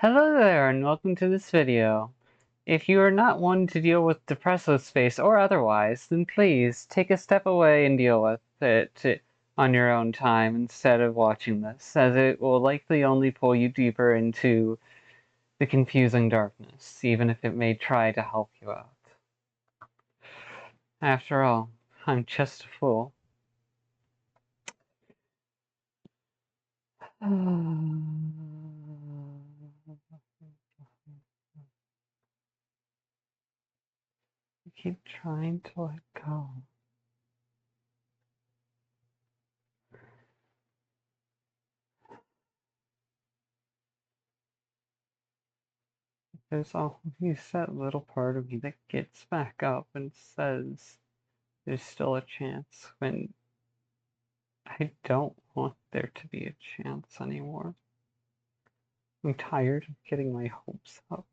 Hello there and welcome to this video. If you are not one to deal with depressive space or otherwise, then please take a step away and deal with it on your own time instead of watching this, as it will likely only pull you deeper into the confusing darkness, even if it may try to help you out. After all, I'm just a fool. I keep trying to let go. There's always that little part of me that gets back up and says there's still a chance when I don't want there to be a chance anymore. I'm tired of getting my hopes up.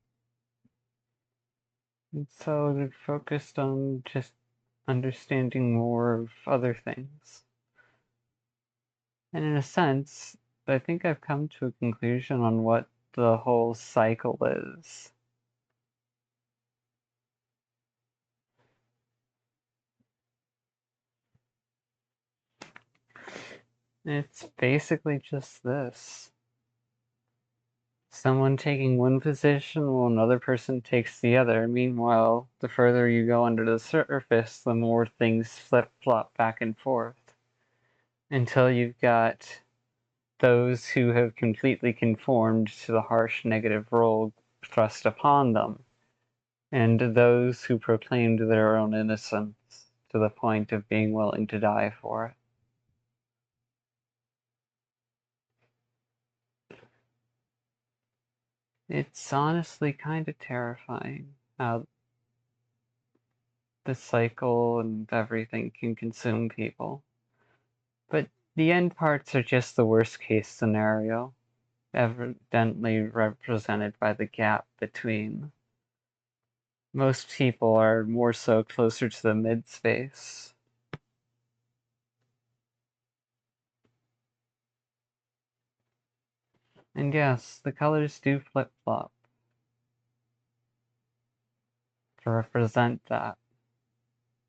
And so I'm focused on just understanding more of other things. And in a sense, I think I've come to a conclusion on what the whole cycle is. It's basically just this. Someone taking one position while another person takes the other. Meanwhile, the further you go under the surface, the more things flip-flop back and forth. Until you've got those who have completely conformed to the harsh negative role thrust upon them, and those who proclaimed their own innocence to the point of being willing to die for it. It's honestly kind of terrifying how the cycle and everything can consume people. But the end parts are just the worst case scenario, evidently represented by the gap between. Most people are more so closer to the mid-space. And yes, the colors do flip-flop to represent that.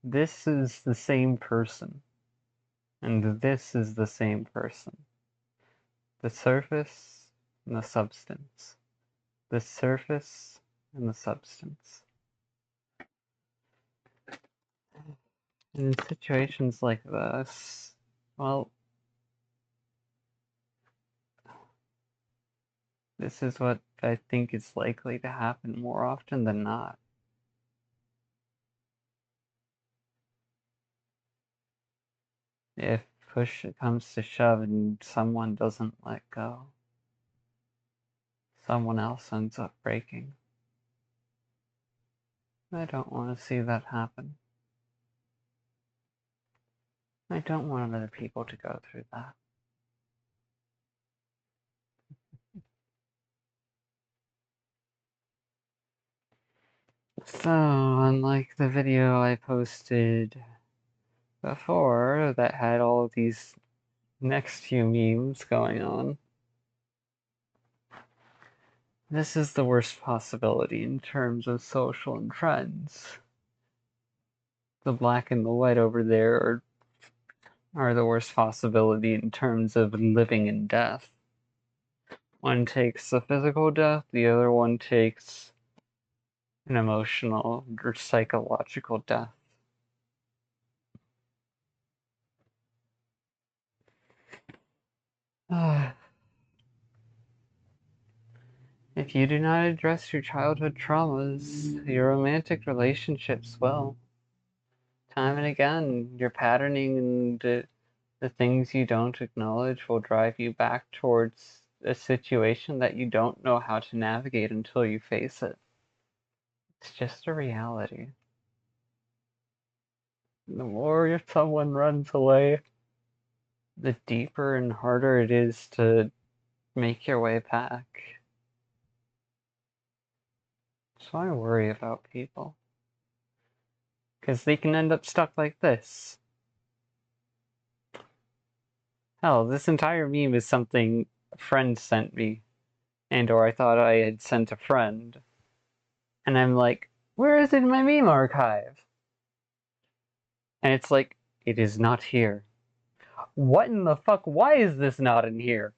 This is the same person, and this is the same person. The surface and the substance. The surface and the substance. And in situations like this, well, this is what I think is likely to happen more often than not. If push comes to shove and someone doesn't let go, someone else ends up breaking. I don't want to see that happen. I don't want other people to go through that. So, unlike the video I posted before that had all of these next few memes going on, this is the worst possibility in terms of social and trends. The black and the white over there are the worst possibility in terms of living and death. One takes a physical death, the other one takes an emotional or psychological death. If you do not address your childhood traumas, your romantic relationships will. Time and again, your patterning and the things you don't acknowledge will drive you back towards a situation that you don't know how to navigate until you face it. It's just a reality. The more someone runs away, the deeper and harder it is to make your way back. So I worry about people. Because they can end up stuck like this. Hell, this entire meme is something a friend sent me And or I thought I had sent a friend. And I'm like, where is it in my meme archive? And it's like, it is not here. What in the fuck? Why is this not in here?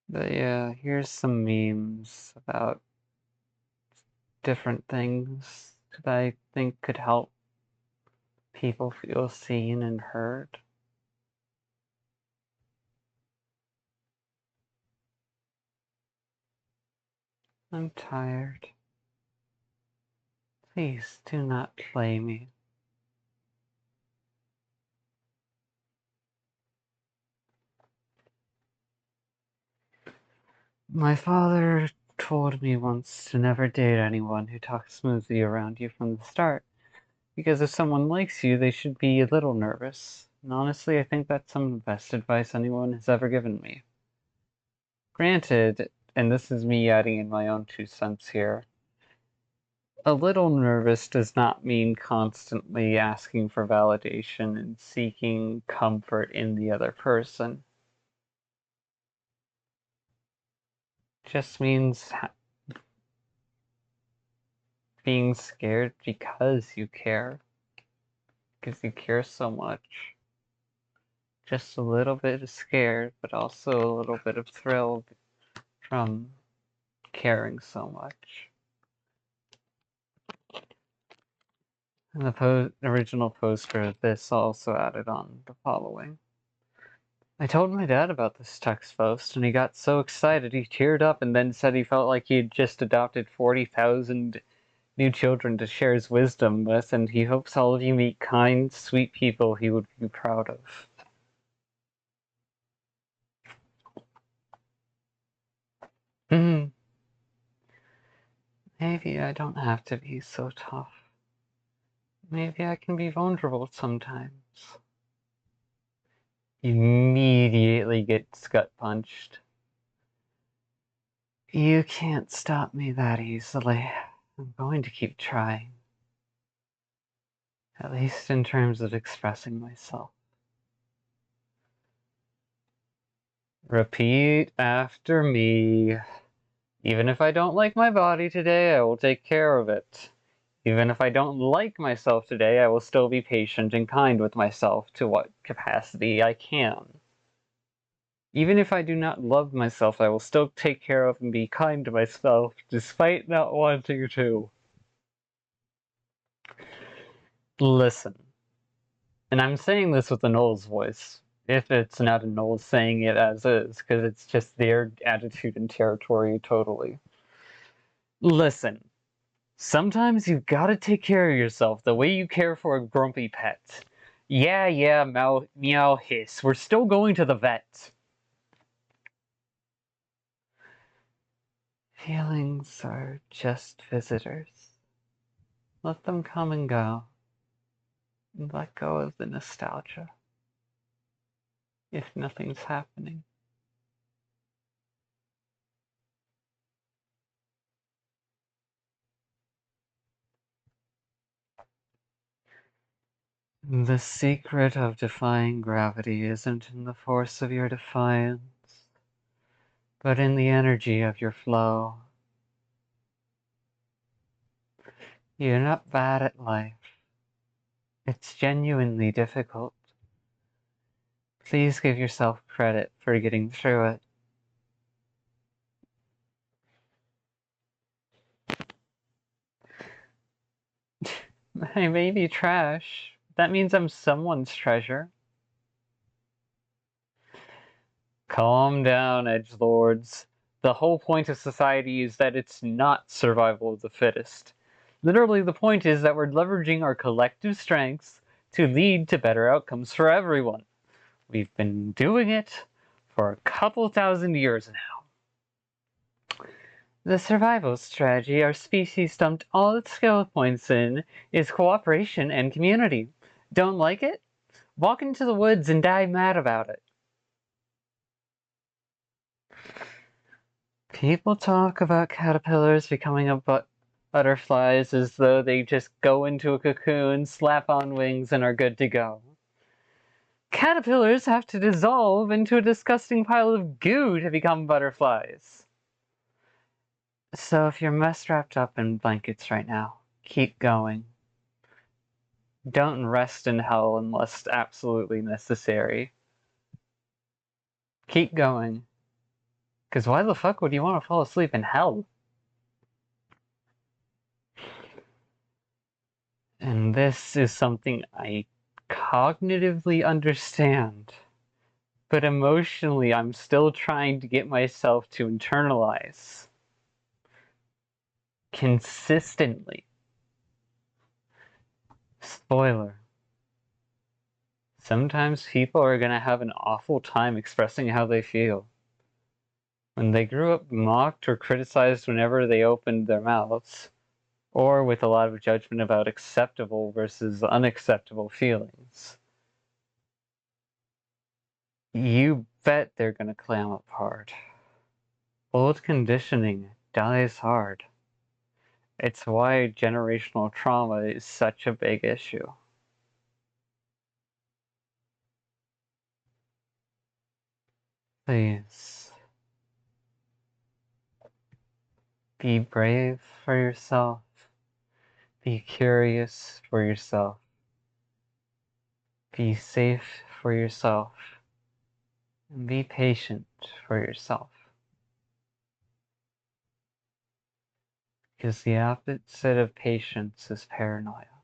But yeah, here's some memes about different things that I think could help people feel seen and heard. I'm tired. Please do not play me. My father told me once to never date anyone who talks smoothly around you from the start, because if someone likes you, they should be a little nervous. And honestly, I think that's some of the best advice anyone has ever given me. Granted, and this is me adding in my own 2 cents here, a little nervous does not mean constantly asking for validation and seeking comfort in the other person. Just means being scared because you care. Because you care so much. Just a little bit of scared, but also a little bit of thrilled from caring so much. And the original poster of this also added on the following. I told my dad about this text post, and he got so excited he teared up and then said he felt like he had just adopted 40,000 new children to share his wisdom with, and he hopes all of you meet kind, sweet people he would be proud of. Maybe I don't have to be so tough. Maybe I can be vulnerable sometimes. Immediately gets gut punched. You can't stop me that easily. I'm going to keep trying. At least in terms of expressing myself. Repeat after me. Even if I don't like my body today, I will take care of it. Even if I don't like myself today, I will still be patient and kind with myself to what capacity I can. Even if I do not love myself, I will still take care of and be kind to myself, despite not wanting to. Listen. And I'm saying this with a Knowles voice, if it's not a Knowles saying it as is, because it's just their attitude and territory totally. Listen. Sometimes you've got to take care of yourself the way you care for a grumpy pet. Yeah, meow, hiss. We're still going to the vet. Feelings are just visitors. Let them come and go. And let go of the nostalgia. If nothing's happening. The secret of defying gravity isn't in the force of your defiance, but in the energy of your flow. You're not bad at life. It's genuinely difficult. Please give yourself credit for getting through it. I may be trash. That means I'm someone's treasure. Calm down, edgelords. The whole point of society is that it's not survival of the fittest. Literally, the point is that we're leveraging our collective strengths to lead to better outcomes for everyone. We've been doing it for a couple thousand years now. The survival strategy our species dumped all its skill points in is cooperation and community. Don't like it? Walk into the woods and die mad about it. People talk about caterpillars becoming butterflies as though they just go into a cocoon, slap on wings, and are good to go. Caterpillars have to dissolve into a disgusting pile of goo to become butterflies. So if you're mess wrapped up in blankets right now, keep going. Don't rest in hell unless absolutely necessary. Keep going. Because why the fuck would you want to fall asleep in hell? And this is something I cognitively understand, but emotionally I'm still trying to get myself to internalize. Consistently. Spoiler. Sometimes people are gonna have an awful time expressing how they feel. When they grew up mocked or criticized whenever they opened their mouths, or with a lot of judgment about acceptable versus unacceptable feelings, you bet they're gonna clam up hard. Old conditioning dies hard. It's why generational trauma is such a big issue. Please. Be brave for yourself. Be curious for yourself. Be safe for yourself. And be patient for yourself. Because the opposite of patience is paranoia.